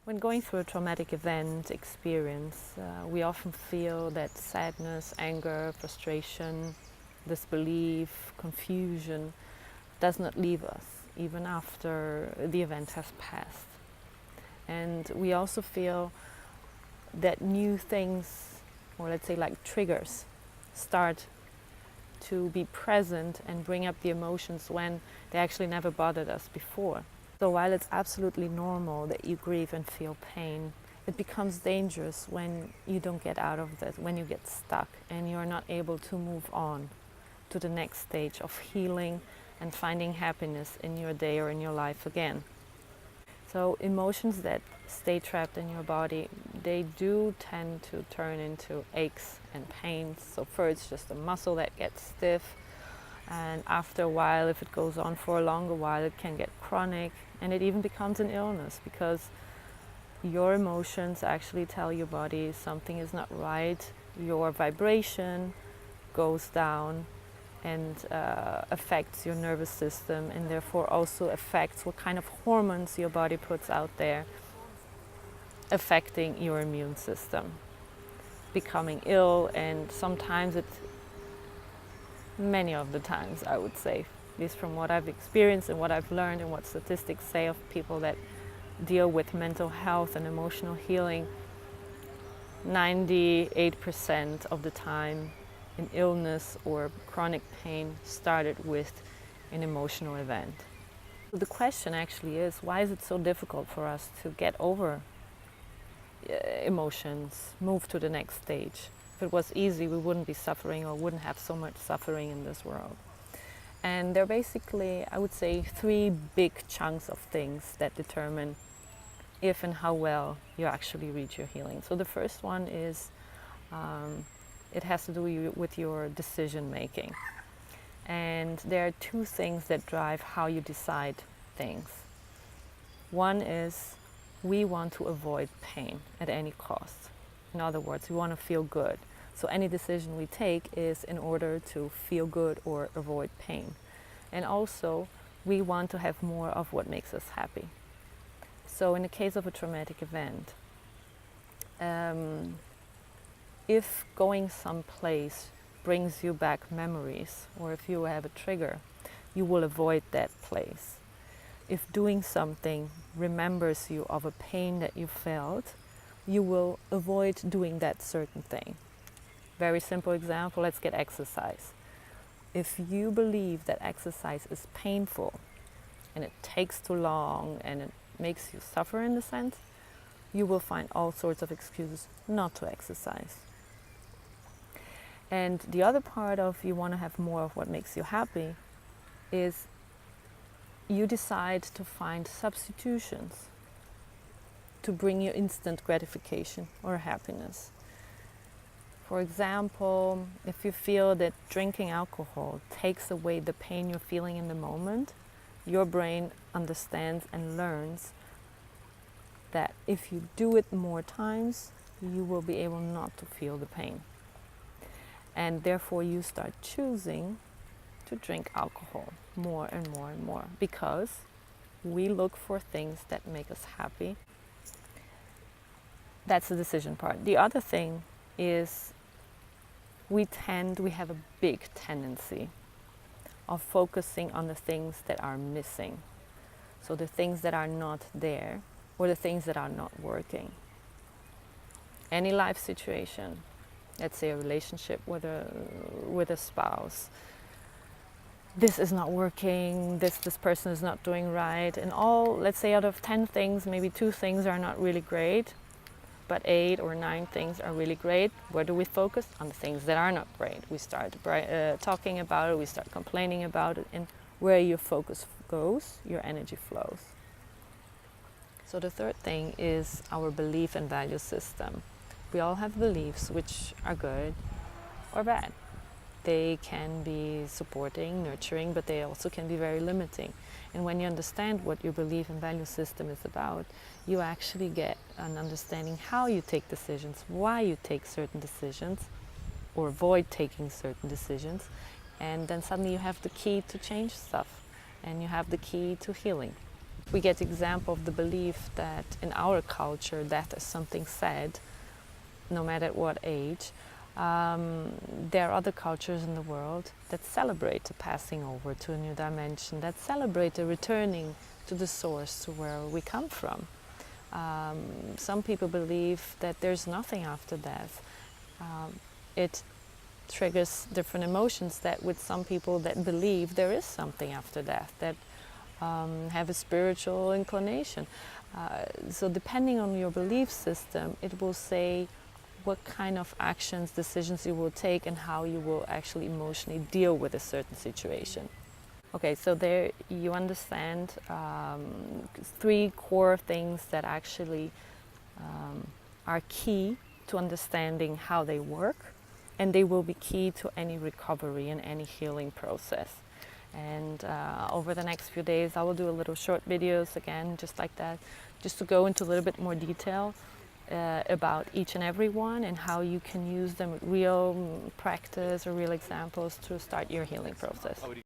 When going through a traumatic event experience, we often feel that sadness, anger, frustration, disbelief, confusion does not leave us, even after the event has passed. And we also feel that new things, or let's say like triggers, start to be present and bring up the emotions when they actually never bothered us before. So while it's absolutely normal that you grieve and feel pain, it becomes dangerous when you don't get out of that, when you get stuck and you're not able to move on to the next stage of healing and finding happiness in your day or in your life again. So emotions that stay trapped in your body, they do tend to turn into aches and pains. So first it's just a muscle that gets stiff, and after a while, if it goes on for a longer while, it can get chronic, and it even becomes an illness because your emotions actually tell your body something is not right. Your vibration goes down and affects your nervous system, and therefore also affects what kind of hormones your body puts out there, affecting your immune system, becoming ill. And sometimes many of the times, I would say, at least from what I've experienced and what I've learned and what statistics say of people that deal with mental health and emotional healing, 98% of the time an illness or chronic pain started with an emotional event. So the question actually is, why is it so difficult for us to get over emotions, move to the next stage? If it was easy, we wouldn't be suffering or wouldn't have so much suffering in this world. And there are basically, I would say, three big chunks of things that determine if and how well you actually reach your healing. So the first one is, it has to do with your decision making. And there are two things that drive how you decide things. One is, we want to avoid pain at any cost. In other words, we want to feel good. So any decision we take is in order to feel good or avoid pain. And also, we want to have more of what makes us happy. So in the case of a traumatic event, if going someplace brings you back memories, or if you have a trigger, you will avoid that place. If doing something remembers you of a pain that you felt, you will avoid doing that certain thing. Very simple example, let's get exercise. If you believe that exercise is painful and it takes too long and it makes you suffer in the sense, you will find all sorts of excuses not to exercise. And the other part of you want to have more of what makes you happy is you decide to find substitutions to bring you instant gratification or happiness. For example, if you feel that drinking alcohol takes away the pain you're feeling in the moment, your brain understands and learns that if you do it more times, you will be able not to feel the pain. And therefore you start choosing to drink alcohol more and more and more, because we look for things that make us happy. That's the decision part. The other thing is we have a big tendency of focusing on the things that are missing. So the things that are not there, or the things that are not working. Any life situation, let's say a relationship with a spouse, this is not working, this person is not doing right, and all, let's say out of 10 things, maybe 2 things are not really great, but 8 or 9 things are really great. Where do we focus? On the things that are not great. We start talking about it, we start complaining about it, and where your focus goes, your energy flows. So the third thing is our belief and value system. We all have beliefs which are good or bad. They can be supporting, nurturing, but they also can be very limiting. And when you understand what your belief and value system is about, you actually get an understanding how you take decisions, why you take certain decisions, or avoid taking certain decisions. And then suddenly you have the key to change stuff, and you have the key to healing. We get example of the belief that in our culture death is something sad, no matter at what age. There are other cultures in the world that celebrate the passing over to a new dimension, that celebrate the returning to the source, to where we come from. Some people believe that there's nothing after death. It triggers different emotions that with some people that believe there is something after death, that have a spiritual inclination. So depending on your belief system, it will say what kind of actions, decisions you will take and how you will actually emotionally deal with a certain situation. Okay, so there you understand three core things that actually are key to understanding how they work, and they will be key to any recovery and any healing process. And over the next few days I will do a little short videos again, just like that, just to go into a little bit more detail about each and every one and how you can use them with real practice or real examples to start your healing process.